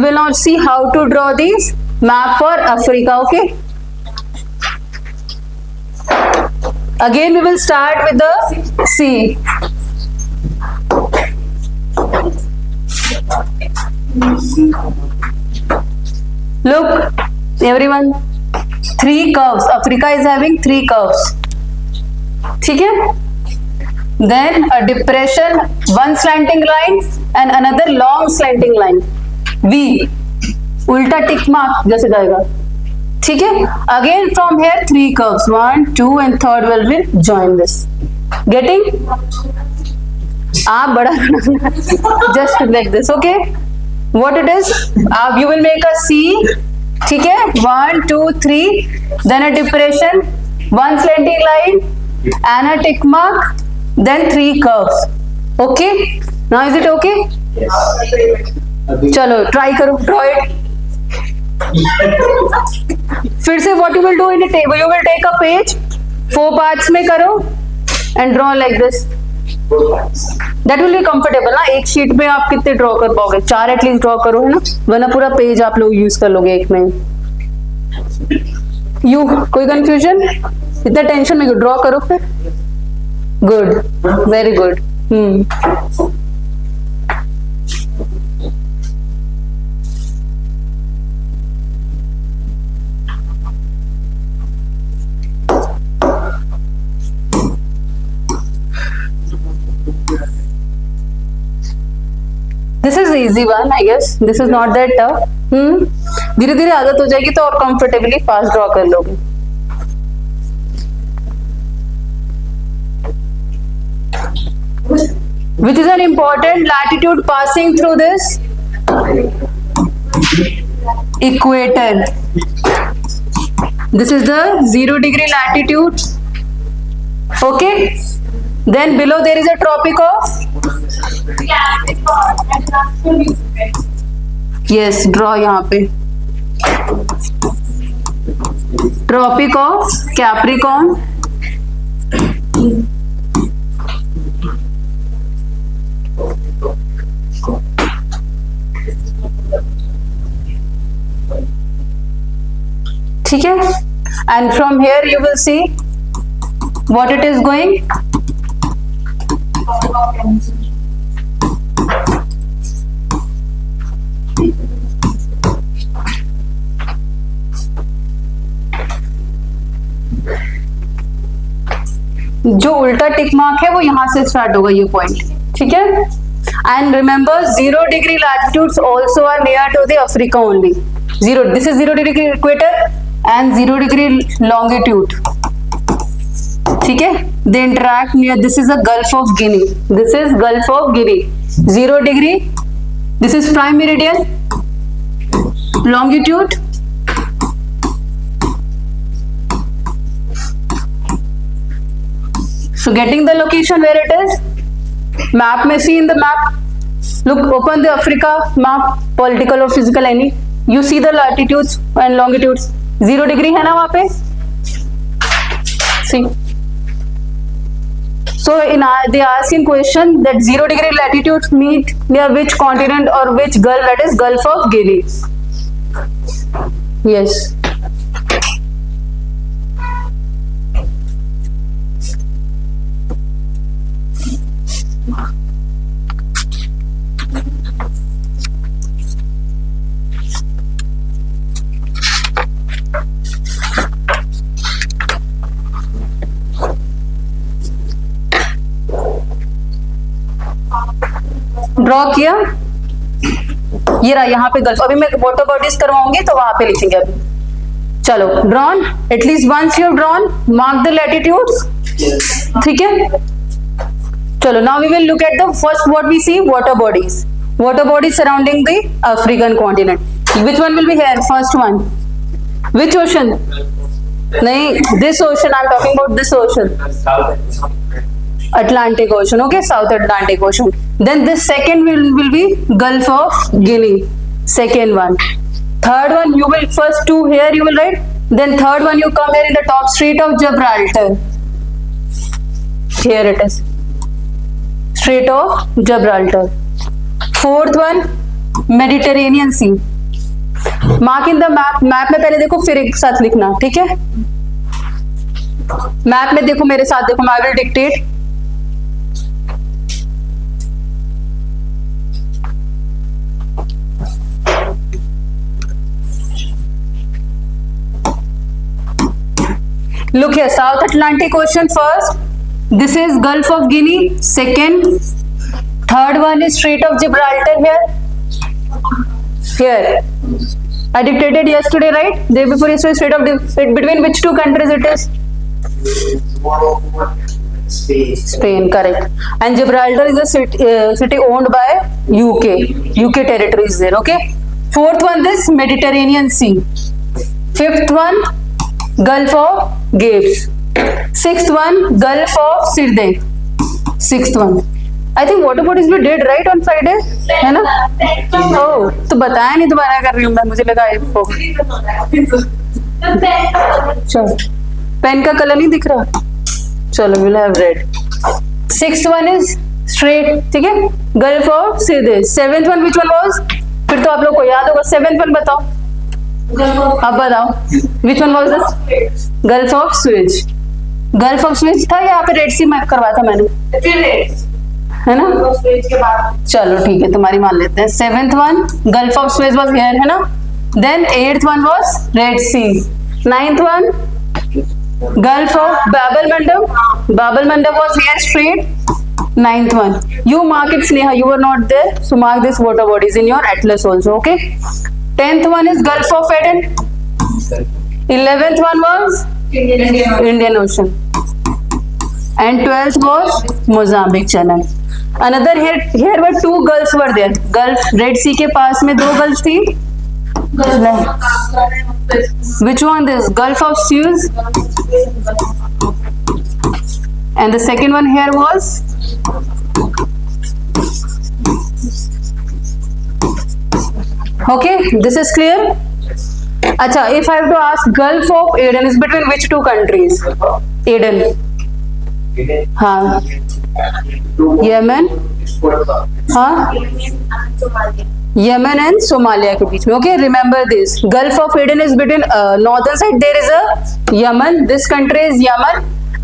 will now see how to draw this map for Africa. Okay. Again, we will start with the sea. Look, everyone, 3 curves. Africa is having 3 curves. ठीक है? Then a depression, one slanting line and another long slanting line. V, उल्टा tick mark जैसे जाएगा. ठीक है? Again from here 3 curves. 1, 2 and third will join this. Getting? आप बड़ा just like this. Okay? What it is? You will make a C. ठीक है? 1, 2, 3. Then a depression, one slanting line and a tick mark. Then 3 curves. Okay? Now is it okay? Yes. चलो try करो, draw it. फिर से what you will do in a table, you will take a page, 4 parts में करो and draw like this. That will be comfortable ना. एक sheet में आप कितने ड्रॉ कर पाओगे? 4 एटलीस्ट ड्रॉ करो, है ना, वरना पूरा पेज आप लोग यूज कर लोगे एक में. यू कोई कंफ्यूजन? इतना टेंशन में ड्रॉ करो फिर. Good, very good. This is easy one, I guess. This is not that tough. धीरे धीरे आदत हो जाएगी तो और कंफर्टेबली फास्ट ड्रॉ कर लोगे. Which is an important latitude passing through this equator. This is the 0 degree latitude. Okay. Then below there is a tropic of. Yes, draw यहाँ पे. Tropic of Capricorn. ठीक है? And from here you will see what it is going. जो उल्टा tick mark है वो यहां से स्टार्ट होगा, ये पॉइंट. ठीक है? And remember 0 degree latitudes also are near to the Africa only. This is 0 degree equator and 0 degree longitude. ठीक है? They interact near. This is the Gulf of Guinea. This is Gulf of Guinea. 0 degree. This is prime meridian. Longitude. So getting the location where it is. Map में see in the map. Look, open the Africa map, political or physical any. You see the latitudes and longitudes. 0 degree है ना वहाँ पे. See. So they ask in question that 0 degree latitudes meet near which continent or which Gulf? That is Gulf of Guinea. Yes. Draw किया. ये रहा यहाँ पे gulf. अभी मैं वाटर बॉडीज करवाऊंगी तो वहां पे लिखेंगे. अभी चलो, drawn. At least once you drawn, mark the latitudes. ठीक है? चलो, now we will look at the first what we see, water bodies. Water bodies surrounding the African continent. Which one will be here? First one. Which ocean? नहीं, this ocean. I am talking about this ocean. Atlantic Ocean. Okay, South Atlantic Ocean. Then this second will be Gulf of Guinea. Second one. Third one, you will first 2 here you will write. Then third one you come here in the top, Strait of Gibraltar. Here it is. Strait of Gibraltar. Fourth one, Mediterranean Sea. Mark in the map, map में पहले देखो फिर एक साथ लिखना, ठीक है? Map में देखो मेरे साथ देखो, I will dictate. Look here, South Atlantic Ocean first. This is Gulf of Guinea. Second, third one is Strait of Gibraltar here. Here, I dictated yesterday, right? Day before yesterday, Strait of between which two countries it is? Spain, correct. And Gibraltar is a city owned by UK. UK territory is there. Okay. Fourth one, this Mediterranean Sea. Fifth one, Gulf of Gapes. Sixth one, Gulf of Sirte. Sixth one. I think water bodies we did right on Friday, है ना? Oh, तो बताया नहीं, दोबारा कर रही हूँ मैं, मुझे लगा चलो पेन का कलर नहीं दिख रहा, चलो we'll have red. Sixth one is straight, ठीक है? Gulf of Sirte. Seventh one which one was? फिर तो आप लोग को याद होगा, seventh one बताओ, अब बताओ which one was this? Gulf of Suez. Gulf of Suez था, यहाँ पे रेड सी मैप करवाया था मैंने, है ना? चलो ठीक है, तुम्हारी मान लेते हैं। Seventh one gulf of Suez was here, है ना? Then eighth one was Red Sea. Ninth one gulf of Bab el Mandeb, Bab el Mandeb was here strait. Ninth one, you mark it Sneha, you were not there, so mark this water bodies in your atlas also, okay? 10th one is Gulf of Aden. 11th one was Indian Ocean. And 12th was Mozambique Channel. Another here were two gulfs were there. Gulf Red Sea के पास में दो gulfs थी. Which one this? Gulf of Suez. And the second one here was okay, this is clear. अच्छा, if I have to ask, Gulf of Aden is between which two countries? Aden. हाँ, Yemen, हाँ, Yemen and Somalia के बीच में. Okay, remember this. Gulf of Aden is between northern side there is a Yemen, this country is Yemen,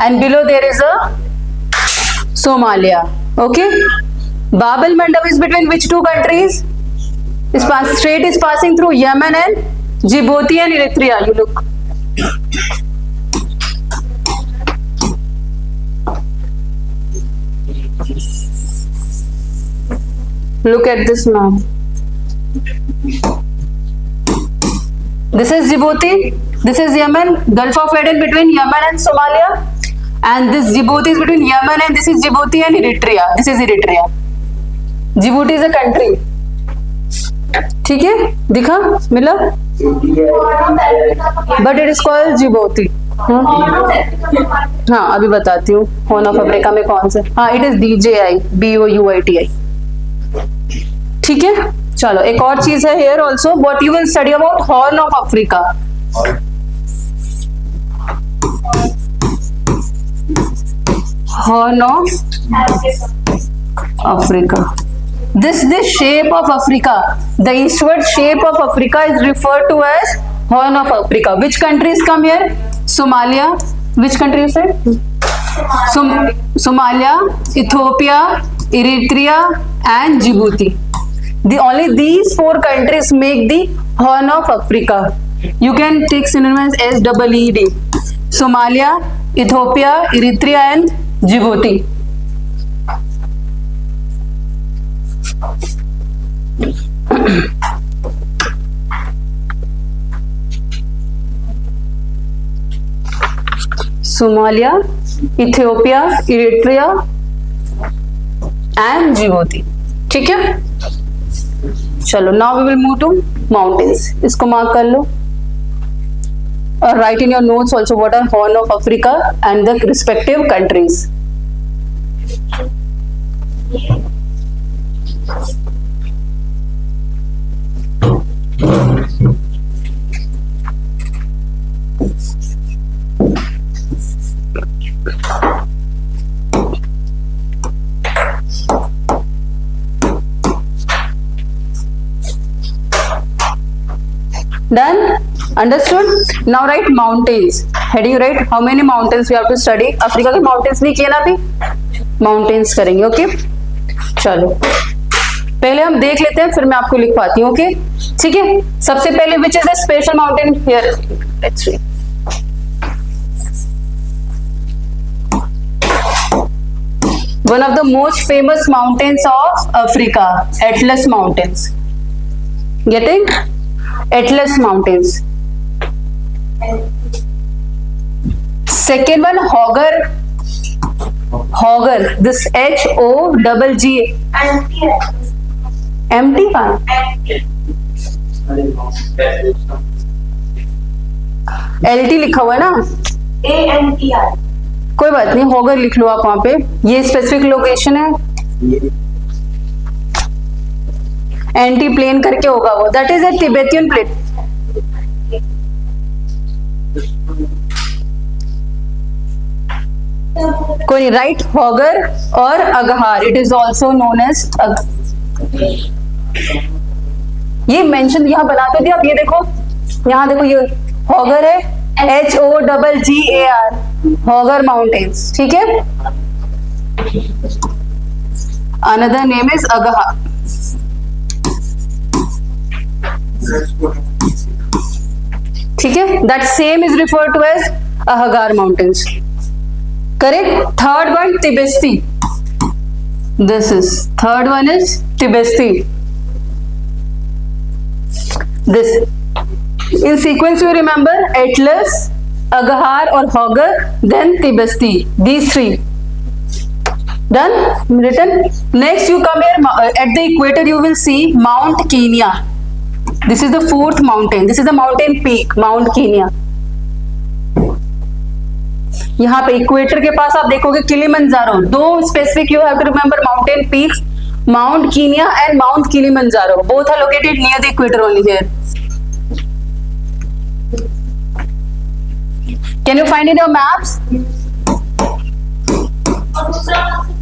and below there is a Somalia. Okay, Bab el Mandeb is between which two countries? Strait is passing through Yemen and Djibouti and Eritrea. You look. Look at this map. This is Djibouti. This is Yemen. Gulf of Aden between Yemen and Somalia. And this Djibouti is between Yemen and this is Djibouti and Eritrea. This is Eritrea. Djibouti is a country. ठीक है, दिखा, मिला, but it is called Djibouti. हाँ, अभी बताती हूँ horn of Africa में कौन से. हाँ, इट इज DJI, BOUITI. ठीक है, चलो एक और चीज है here also, what you will study about horn of Africa. Horn of Africa. This shape of Africa, the eastward shape of Africa is referred to as Horn of Africa. Which countries come here? Somalia. Which country you said? Somalia, Ethiopia, Eritrea, and Djibouti. Only these four countries make the Horn of Africa. You can take synonyms as SEED. Somalia, Ethiopia, Eritrea, and Djibouti. Somalia, Ethiopia, Eritrea and Djibouti. ठीक है, चलो now we will move to mountains. इसको mark कर लो और write in your notes also what are Horn of Africa and the respective countries. Done? Understood? Now write mountains. Heading write how many mountains we have to study. Africa के mountains नहीं किए ना अभी? Mountains करेंगे, okay? चलो पहले हम देख लेते हैं, फिर मैं आपको लिखवाती हूँ, ओके? ठीक है, सबसे पहले which is the special mountain here? Let's read. One of the most famous mountains of Africa, Atlas Mountains. Getting? Atlas Mountains. Second one, Hoggar. Hoggar. This H-O-G-G. Empty one. LT लिखा हुआ है ना? ANTR. कोई बात नहीं, हॉगर लिख लो आप वहां पे, ये स्पेसिफिक लोकेशन है, एंटी प्लेन करके होगा वो, that is a Tibetan plain. कोई राइट, हॉगर और Ahaggar, it is also known as. ये मेंशन यहाँ बनाते थे आप, ये देखो यहाँ देखो, ये हॉगर है, H-O-G-G-A-R, हॉगर माउंटेन्स. ठीक है, अनदर नेम इज अगहा. ठीक है, that same is refer to as Ahaggar mountains. Correct. Third one Tibesti. This is third one is Tibesti. This in sequence you remember Atlas, Aghar or Hoggar, then Tibesti, these three. Done? Written. Next you come here, at the equator you will see Mount Kenya. This is the fourth mountain, this is the mountain peak, Mount Kenya. यहाँ पे equator के पास आप देखोगे Kilimanjaro. दो specific you have to remember mountain peaks, Mount Kenya and Mount Kilimanjaro. Both are located near the equator only here. Can you find in your maps?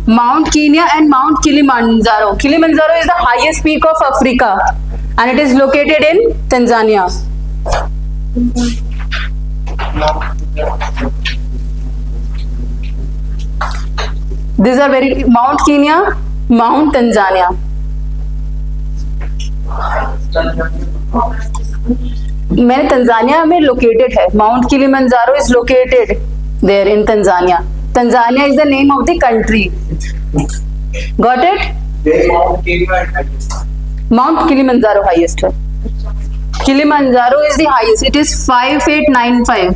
Mount Kenya and Mount Kilimanjaro. Kilimanjaro is the highest peak of Africa and it is located in Tanzania. These are very, Mount Kenya, Mount Tanzania. मैंने Tanzania में located है. Mount Kilimanjaro is located there in Tanzania. Tanzania is the name of the country. Got it? Mount Kilimanjaro highest है. Kilimanjaro is the highest, it is 5895.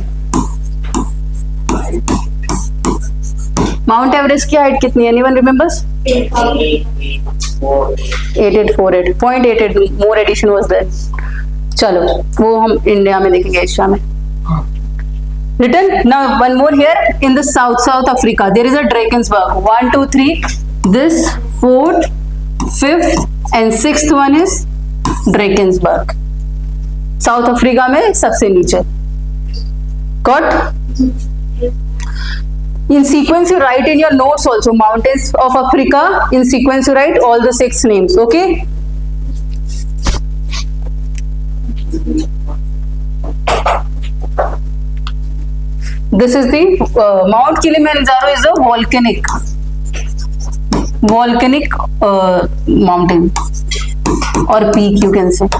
Mount Everest की height कितनी है? Anyone remembers? 8848. 0.88 more addition was there. चलो वो हम India में देखेंगे, Asia में. Return. Now one more here in the South Africa there is a Drakensberg. 1 2 3 this 4th 5th and 6th one is Drakensberg. South Africa में सबसे नीचे. Got? In sequence you write in your notes also mountains of Africa. In sequence you write all the 6 names. Okay? This is the Mount Kilimanjaro is a volcanic mountain or peak you can say.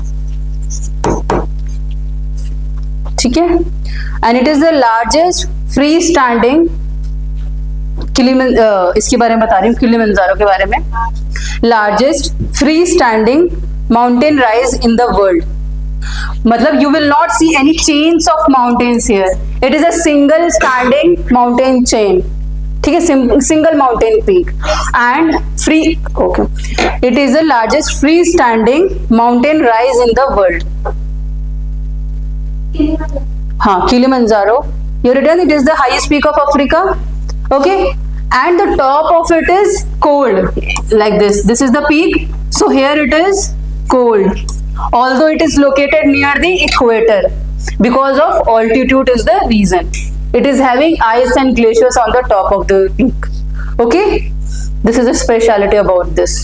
ठीक है? And it is the largest freestanding इसके बारे में बता रही हूँ, Kilimanjaro के बारे में. Largest free standing mountain rise in the world. मतलब you will not see any chains of mountains here. It is a single standing mountain chain. ठीक है, single mountain peak and free. Okay, it is the largest free standing mountain rise in the world. हाँ, Kilimanjaro. You written it is the highest peak of Africa. Okay, and the top of it is cold like this. This is the peak, so here it is cold, although it is located near the equator. Because of altitude is the reason. It is having ice and glaciers on the top of the peak. Okay, this is a speciality about this.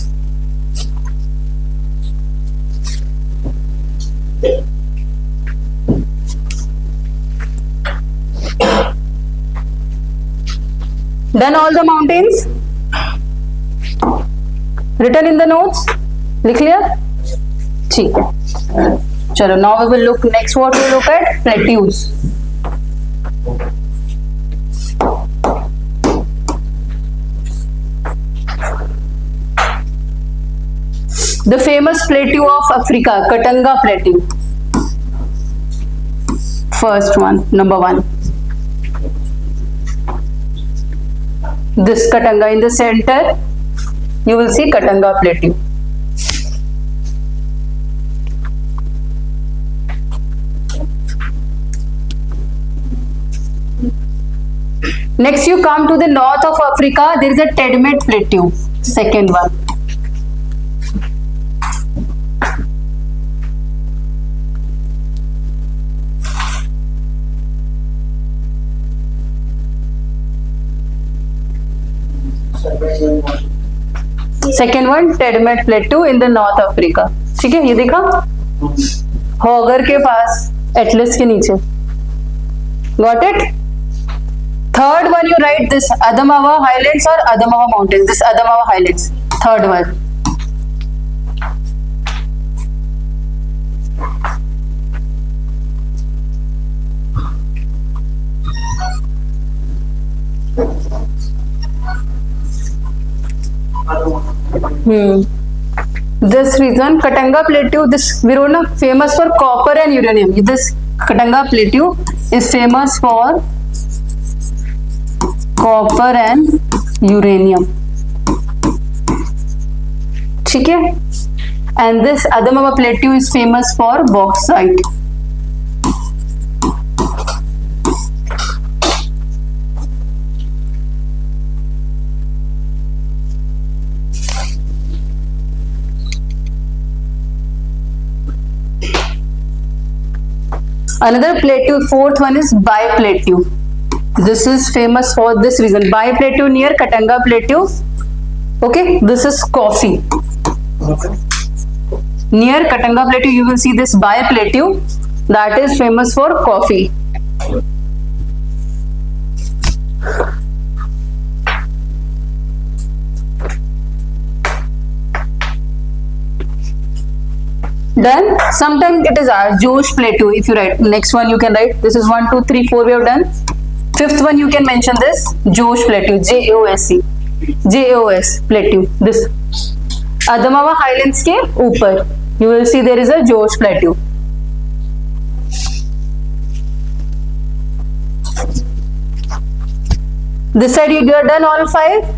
Done all the mountains? Written in the notes? लिख लिया? ठीक है. चलो, now we will look next. What we look at? Plateaus. The famous plateau of Africa, Katanga Plateau. First one, number 1. This Katanga in the center, you will see Katanga Plateau. Next, you come to the north of Africa. There is a Tedmet Plateau, second one. Second one Tademait plateau in the North Africa. ठीक है, ये देखा हॉगर के पास, Atlas के नीचे. Got it. Third one you write this Adamawa highlands और Adamawa mountains. This Adamawa highlands, third one. This region, Katanga Plateau, this we know famous for copper and uranium. This Katanga Plateau is famous for copper and uranium. ठीक है. And this Adamawa Plateau is famous for bauxite. Another plateau, fourth one is Bai Plateau. This is famous for this reason. Bai Plateau near Katanga Plateau. Okay, this is coffee. Near Katanga Plateau, you will see this Bai Plateau that is famous for coffee. Done. Sometimes it is Josh Plateau. If you write next one, you can write this is 1, 2, 3, 4. We have done. Fifth one, you can mention this Josh Plateau. JOSC. JOS Plateau. This Adamawa Highlands के ऊपर you will see there is a Josh Plateau. This side you have done all 5.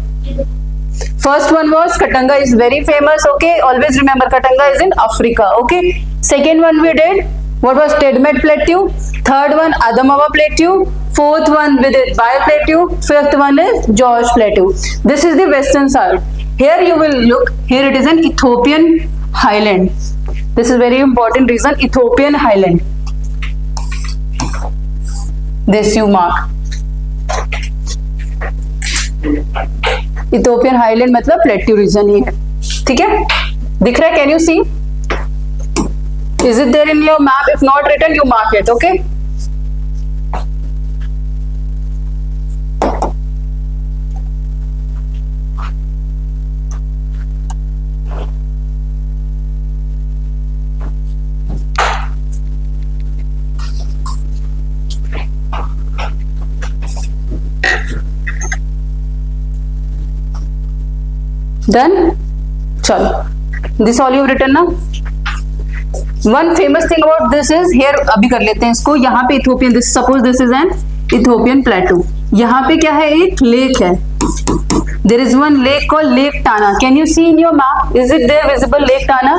First one was Katanga is very famous. Okay, always remember Katanga is in Africa. Okay. Second one we did what was Tedmet Plateau. Third one Adamawa Plateau. Fourth one with it Bai Plateau. Fifth one is George Plateau. This is the western side. Here you will look. Here it is an Ethiopian highland. This is very important reason. Ethiopian highland. This you mark. Ethiopian highland मतलब plateau region ही है. ठीक है, दिख रहा है? Can you see? Is it there in your map? If not written you mark it. Okay, done. चलो, this all you written ना. One famous thing about this is here, अभी कर लेते हैं इसको. यहाँ पे Ethiopian, this suppose this is an Ethiopian plateau. यहाँ पे क्या है? एक लेक है. There is one lake called Lake Tana. Can you see in your map? Is it there visible Lake Tana?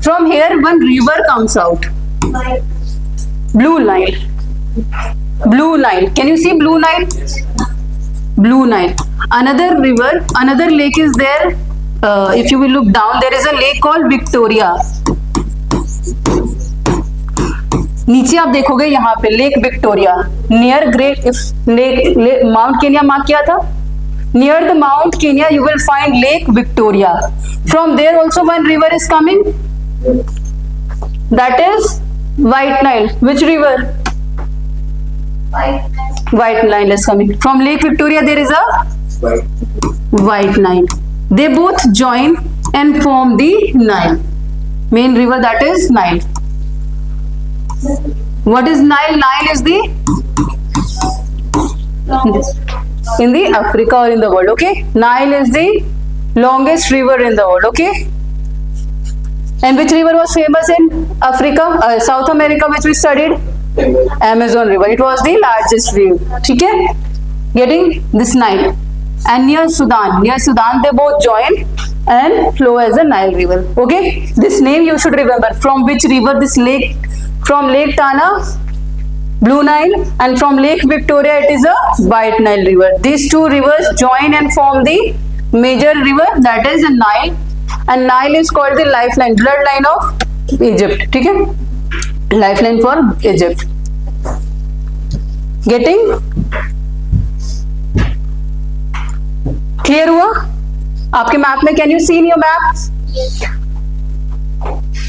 From here one river comes out. Blue Nile. Blue Nile. Can you see Blue Nile? Blue Nile. Another river, another lake is there. If you will look down, there is a lake called Victoria. नीचे आप देखोगे यहाँ पे lake Victoria near great lake mount Kenya mark किया था. Near the mount Kenya you will find Lake Victoria. From there also one river is coming. That is White Nile. Which river? White Nile is coming. From Lake Victoria there is a White Nile. They both join and form the Nile. Main river, that is Nile. What is Nile? Nile is the in the Africa or in the world. Okay, Nile is the longest river in the world. Okay, and which river was famous in Africa, South America, which we studied? Amazon river. It was the largest river. Okay, getting this Nile. And near Sudan, they both join and flow as a Nile river. Okay, this name you should remember. From which river this lake? From Lake Tana, Blue Nile, and from Lake Victoria it is a White Nile river. These two rivers join and form the major river, that is the Nile. And Nile is called the lifeline, bloodline of Egypt. ठीक है, lifeline for Egypt. Getting clear हुआ आपके map में? Can you see in your maps?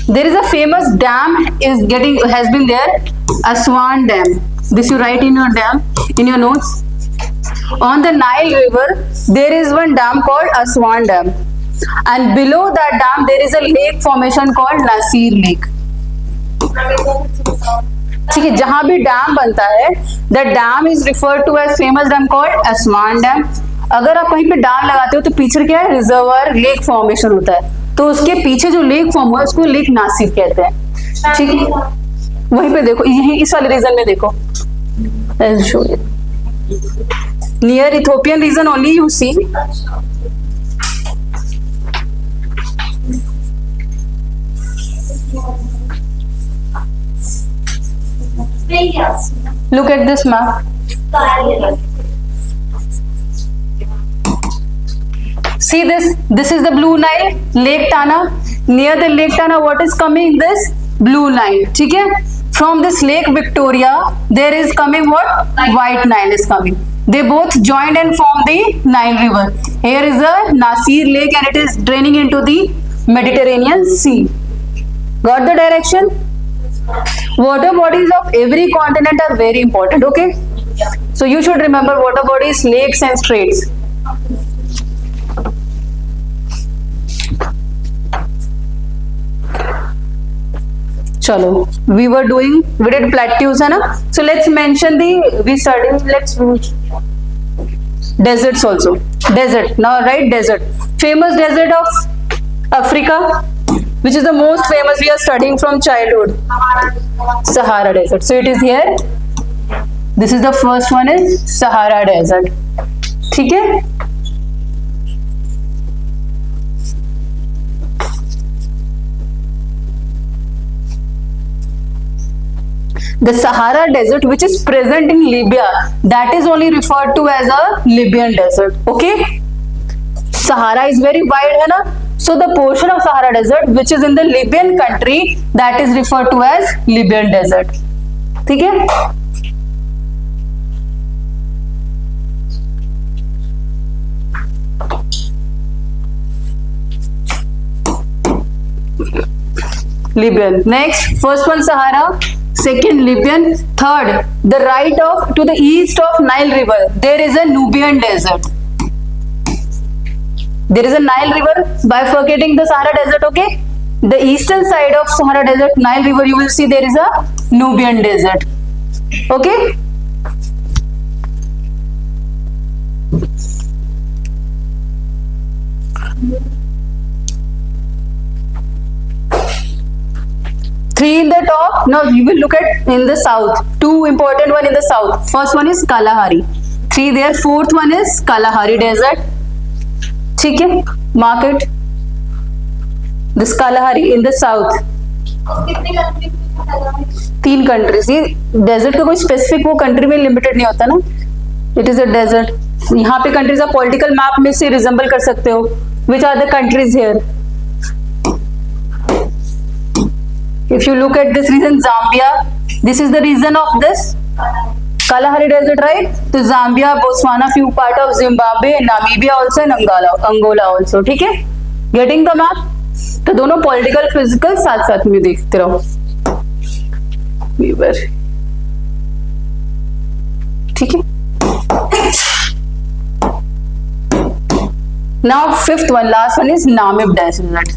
There is a famous dam has been there, Aswan Dam. This you write in your notes. On the Nile River, there is one dam called Aswan Dam, and below that dam there is a lake formation called Nasir Lake. ठीक है, जहां भी dam बनता है, the dam is referred to as famous dam called Aswan Dam. अगर आप कहीं पे डैम लगाते हो तो पीछे क्या है? रिजर्वर लेक फॉर्मेशन होता है, तो उसके पीछे जो लेक फॉर्म हुआ है उसको लेक नासिर कहते हैं. ठीक है, वहीं पे देखो, यही इस वाले रीजन में देखो, near Ethiopian region only you see. Look at this map. See this. This is the Blue Nile, Lake Tana. Near the Lake Tana, what is coming? This Blue Nile. ठीक है? From this Lake Victoria, there is coming what? White Nile is coming. They both joined and form the Nile River. Here is a Nasir Lake and it is draining into the Mediterranean Sea. Got the direction? Water bodies of every continent are very important. Okay? So you should remember water bodies, lakes and straits. चलो, we did plateaus है ना? So let's mention let's do deserts also. Desert, now right, desert. Famous desert of Africa, which is the most famous we are studying from childhood. Sahara Desert. So it is here. This is the first one, is Sahara Desert. ठीक है? The Sahara Desert, which is present in Libya, that is only referred to as a Libyan desert. Okay, Sahara is very wide है ना, so the portion of Sahara Desert which is in the Libyan country, that is referred to as Libyan desert. ठीक है? Libyan. Next, first one Sahara, second Libyan, third the right of to the east of Nile River there is a Nubian desert. There is a Nile River bifurcating the Sahara Desert. Okay, the eastern side of Sahara Desert, Nile River, you will see there is a Nubian desert. Okay, three in the top. Now we will look at in the south. Two important one in the south. First one is Kalahari. Three there. Fourth one is Kalahari Desert. ठीक है? Mark it. This Kalahari in the south. तीन countries. ये desert का कोई specific वो country में limited नहीं होता ना. It is a desert. यहाँ पे कंट्रीज आप पॉलिटिकल मैप में से रिजेंबल कर सकते हो. Which are the countries here? If you look at this region, Zambia, this is the region of this Kalahari Desert, right? So Zambia, Botswana, few part of Zimbabwe, Namibia also, and Angola also. ठीक है? Getting the map? तो दोनों political physical साथ साथ में देखते रहो. ठीक है? Now fifth one, last one is Namib Desert.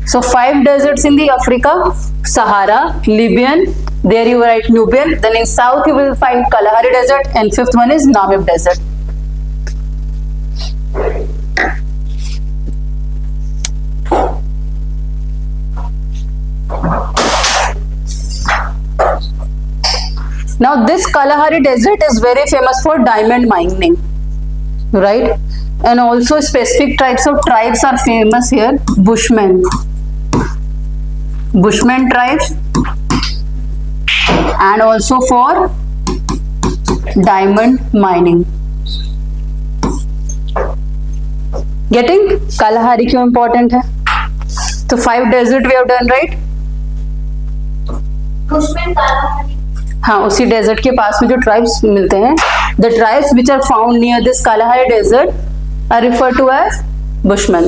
So 5 deserts in the Africa: Sahara, Libyan, there you write Nubian, then in south you will find Kalahari Desert, and fifth one is Namib Desert. Now this Kalahari Desert is very famous for diamond mining, right? And also specific types of tribes are famous here. Bushmen tribes, and also for diamond mining. Getting? Kalahari क्यों important है? तो 5 desert we have done, right? Bushman Kalahari हाँ, उसी desert के पास में जो tribes मिलते हैं, the tribes which are found near this Kalahari desert are refer to as bushman.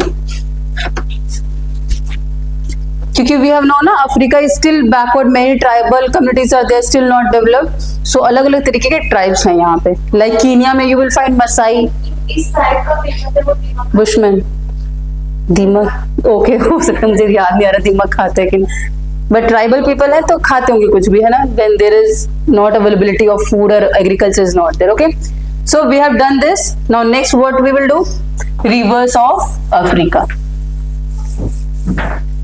क्योंकि वी हैव नो ना, Africa is still backward, many tribal communities are there still not developed. So अलग अलग तरीके के tribes हैं यहाँ पे. Like Kenya में यू विल फाइंड मसाई. इस साइड का फेमस है वो दीमक. बुशमैन. दीमक, ओके, हो सकता है, मुझे याद नहीं आ रहा दीमक खाते हैं कि नहीं. बट ट्राइबल पीपल है तो खाते होंगे कुछ भी, है ना. When there is not availability of food और agriculture is not there. Okay, so we have done this. Now next what we will do, rivers of Africa.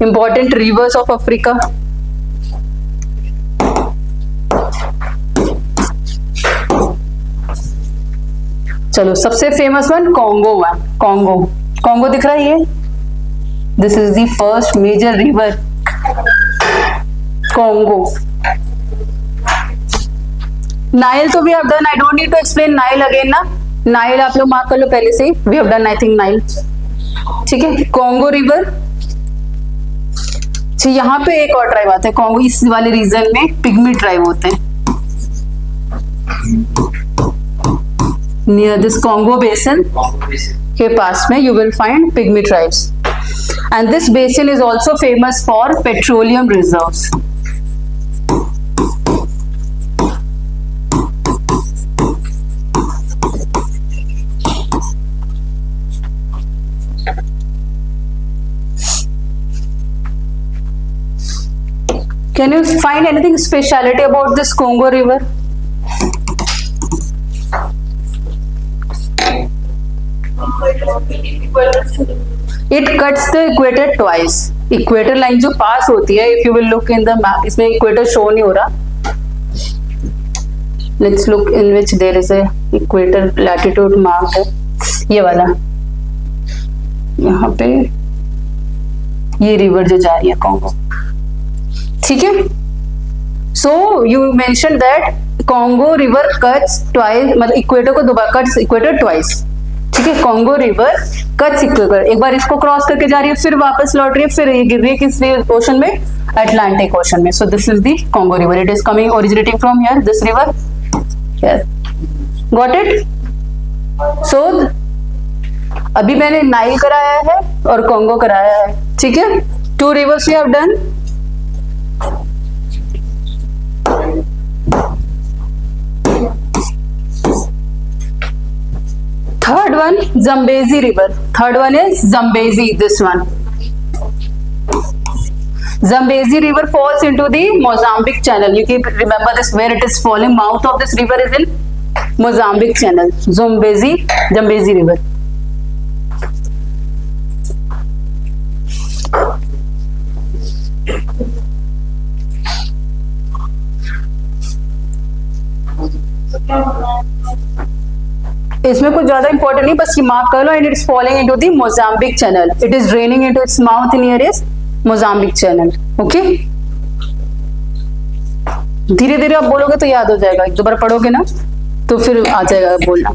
Important rivers of Africa. चलो, सबसे famous one Congo one. Congo दिख रहा है ये. This is the first major river, Congo. Nile तो we have done, I don't need to explain Nile again ना. Nile आप लोग मार्क कर लो पहले से, we have done I think Nile. ठीक है, कॉन्गो रिवर. यहाँ पे एक और ट्राइब आता है कॉन्गो, इस वाले रीजन में पिग्मी ट्राइब होते हैं. नियर दिस कॉन्गो बेसिन के पास में you will find pygmy tribes. And this basin is also famous for petroleum reserves. Can you find anything speciality about this Congo river? It cuts the equator twice. Equator line जो pass होती है, if you will look in the map, इसमें equator show नहीं हो रहा. Let's look in which there is a equator latitude mark है, ये वाला. यहाँ पे ये रिवर जो जा रही है कॉन्गो. ठीक है, so you mention that Congo river cuts twice, मतलब इक्वेटर को दोबारा कट्स इक्वेटर ट्वाइस. ठीक है, कॉन्गो रिवर कट्स इक्वेटर, एक बार इसको क्रॉस करके जा रही है, फिर वापस लौट रही है, फिर ये गिर रही है किस ओशन में, अटलांटिक ओशन में. So this is the Congo river. It is coming originating from here, this river. Got it? So अभी मैंने नाइल कराया है और कॉन्गो कराया है. ठीक है, 2 rivers we have done. Third one, Zambezi River. Third one is Zambezi, this one. Zambezi River falls into the Mozambique Channel. You keep remember this, where it is falling. Mouth of this river is in Mozambique Channel. Zambezi River. इसमें कुछ ज्यादा important नहीं, बस ये mark कर लो. And it is following into the Mozambique channel. It is draining into its mouth near is Mozambique channel. Okay, धीरे धीरे आप बोलोगे तो याद हो जाएगा. एक दो बार पढ़ोगे ना तो फिर आ जाएगा बोलना.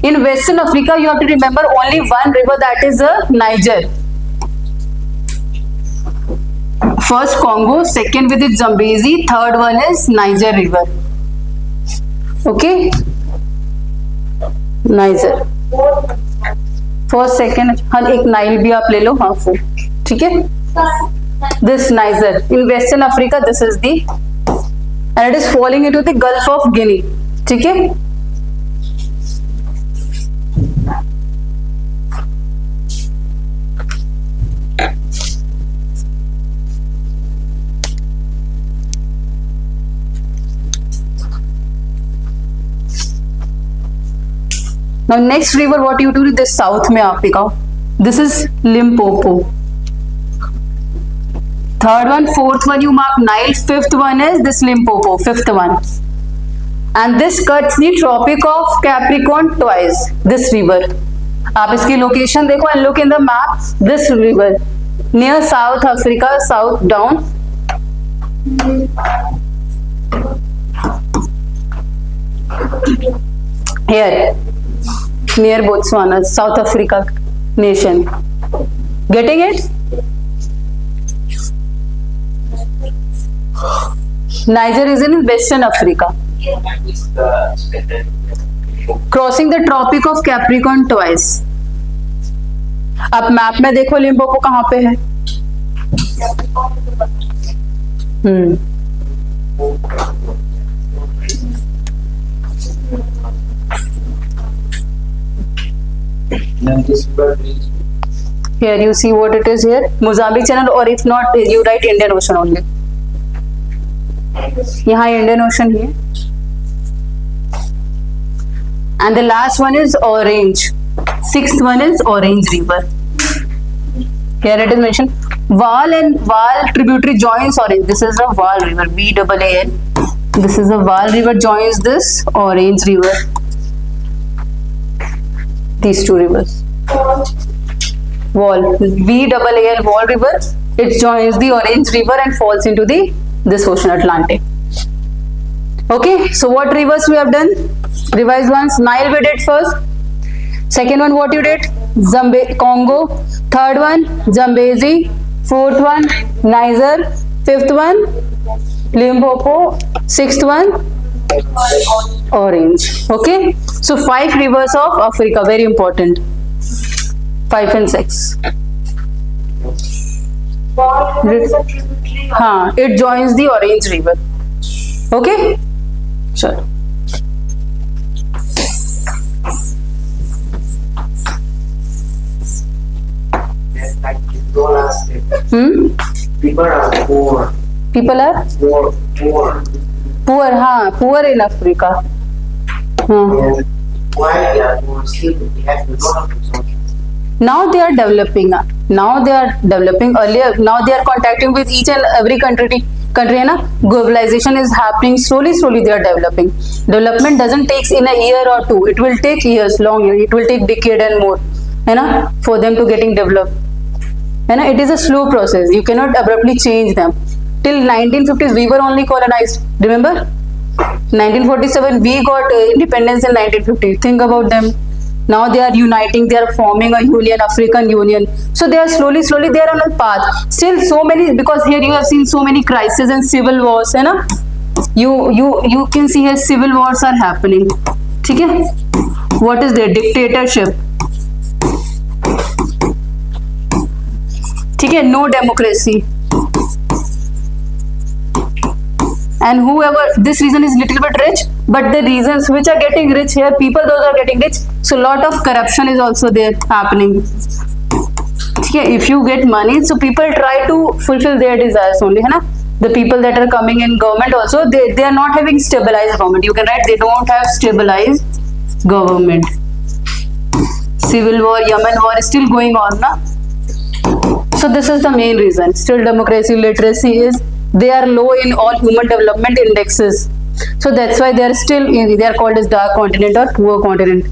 In western Africa you have to remember only one river, that is Niger. First Congo, second with it Zambezi, third one is Niger river. Okay, Niger first second. हाँ, एक नाइल भी आप ले लो. हाँ, 4. ठीक है, this Niger in western Africa, this is the, and it is falling into the Gulf of Guinea. ठीक है, Now next river, what you do? This south में आप दिखाओ. This is Limpopo. Third one, fourth one you mark Nile. Fifth one is this Limpopo. Fifth one. And this cuts the Tropic of Capricorn twice. This river. आप इसकी location देखो and look in the map. This river near South Africa, south down. Here, near Botswana, South Africa nation. Getting it? Niger is in Western Africa. Crossing the Tropic of Capricorn twice. अब map में देखो Limpopo कहाँ पे है? Here you see what it is here. Mozambique channel, or if not, you write Indian Ocean only. यहाँ Indian Ocean ही है. And the last one is Orange. Sixth one is Orange River. Here it is mentioned. Vaal and Vaal tributary joins Orange. This is a Vaal River. VAAL. This is a Vaal River joins this Orange River. These two rivers. Vaal. VAAL Vaal River. It joins the Orange River and falls into this ocean Atlantic. Okay, so what rivers we have done? Revise once. Nile we did first. Second one, what you did? Congo. Third one, Zambezi. Fourth one, Niger. Fifth one, Limpopo. Sixth one, Orange. Okay, so 5 rivers of Africa, very important. 5 and 6. हाँ, it joins the Orange River. Okay, sure. People are poor. People are Poor. poor. हाँ, poor in Africa. हाँ. And why they are poor still? They have to know how to solve it. Now they are developing. Now they are developing. Earlier, now they are contacting with each and every country. है ना? Globalization is happening slowly. They are developing. Development doesn't take in a year or two. It will take years, long. It will take decade and more. है ना? For them to getting developed. है ना? It is a slow process. You cannot abruptly change them. Till 1950s, we were only colonized. Remember? 1947, we got independence in 1950. Think about them. Now they are uniting. They are forming a union, African Union. So they are slowly, they are on a path. Still, so many, because here you have seen so many crises and civil wars. है ना? You can see here civil wars are happening. ठीक है? What is their dictatorship? ठीक है? No democracy. And whoever, this region is little bit rich, but the regions which are getting rich here, people those are getting rich, so lot of corruption is also there happening. Okay, if you get money, so people try to fulfill their desires only, है ना? The people that are coming in government also, they are not having stabilized government. You can write they don't have stabilized government. Civil war, Yemen war is still going on, na? So this is the main reason. Still democracy, literacy is, they are low in all human development indexes. So that's why they are still, they are called as dark continent or poor continent.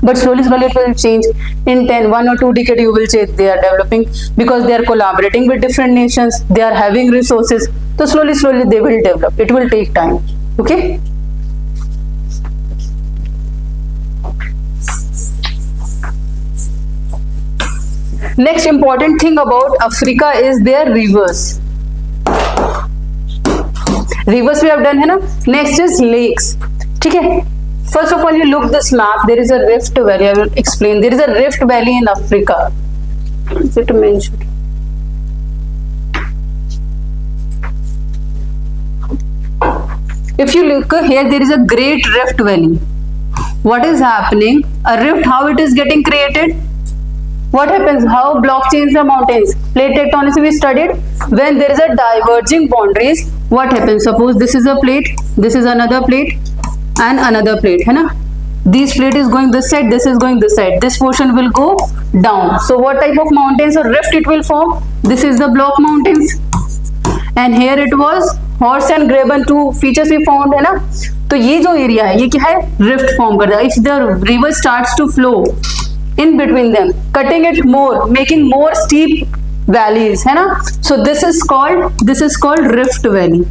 But slowly it will change. In 1 or 2 decades you will change. They are developing because they are collaborating with different nations. They are having resources. So slowly they will develop. It will take time. Okay. Next important thing about Africa is their rivers. Rivers we have done है ना? Next is lakes. ठीक है? First of all, you look this map. There is a rift valley. I will explain. There is a rift valley in Africa. Is it mentioned? If you look here, there is a great rift valley. What is happening? A rift, how it is getting created? What happens? How block change the mountains? Plate tectonics we studied. When there is a diverging boundaries, what happens? Suppose this is a plate, this is another plate, and another plate, है ना? This plate is going this side, this is going this side. This portion will go down. So what type of mountains or rift it will form? This is the block mountains. And here it was horse and graben, two features we found है ना. तो ये जो area है ये क्या है? Rift form कर रहा है. If the river starts to flow in between them, cutting it more, making more steep valleys है ना. So this is called rift valley.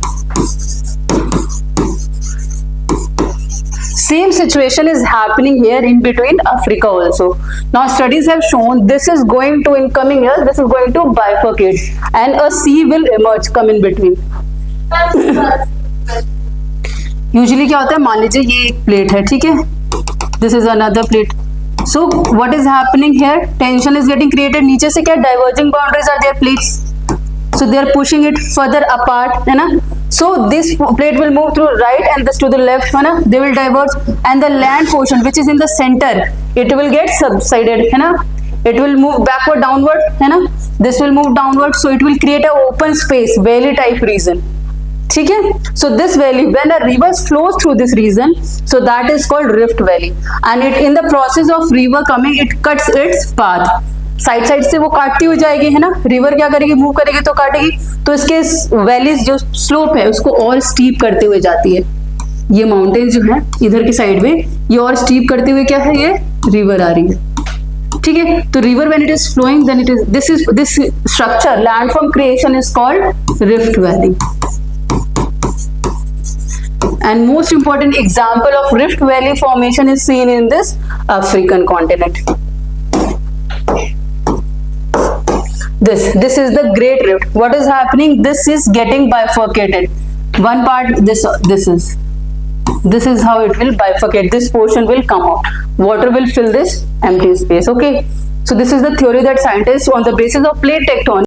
Same situation is happening here in between Africa also. Now studies have shown this is going to, in coming years, this is going to bifurcate and a sea will emerge, come in between. Usually क्या होता है, मान लीजिए ये एक plate है, ठीक है, this is another plate. So what is happening here? Tension is getting created. नीचे से क्या, diverging boundaries are there, plates. So they are pushing it further apart, है ना. So this plate will move through right and this to the left, है ना. They will diverge and the land portion which is in the center, it will get subsided, है ना. It will move backward, downward, है ना. This will move downward, so it will create a open space, valley type region. ठीक है. So this valley, when a river flows through this region, so that is called rift valley. And it in the process of river coming, it cuts its path. Side side से वो काटती हुई जाएगी, है ना. River क्या करेगी, move करेगी तो काटेगी. तो इसके वैलीज जो स्लोप है उसको और स्टीप करते हुए जाती है. ये माउंटेन जो है इधर की साइड में ये और स्टीप करते हुए क्या है, ये रिवर आ रही है. ठीक है. तो river when it is flowing then it is this structure landform creation is called rift valley. And most important example of rift valley formation is seen in this African continent. This is the Great Rift. What is happening? This is getting bifurcated. One part, this is how it will bifurcate. This portion will come out. Water will fill this empty space. Okay. So this is the theory that scientists, on the basis of plate tectonics,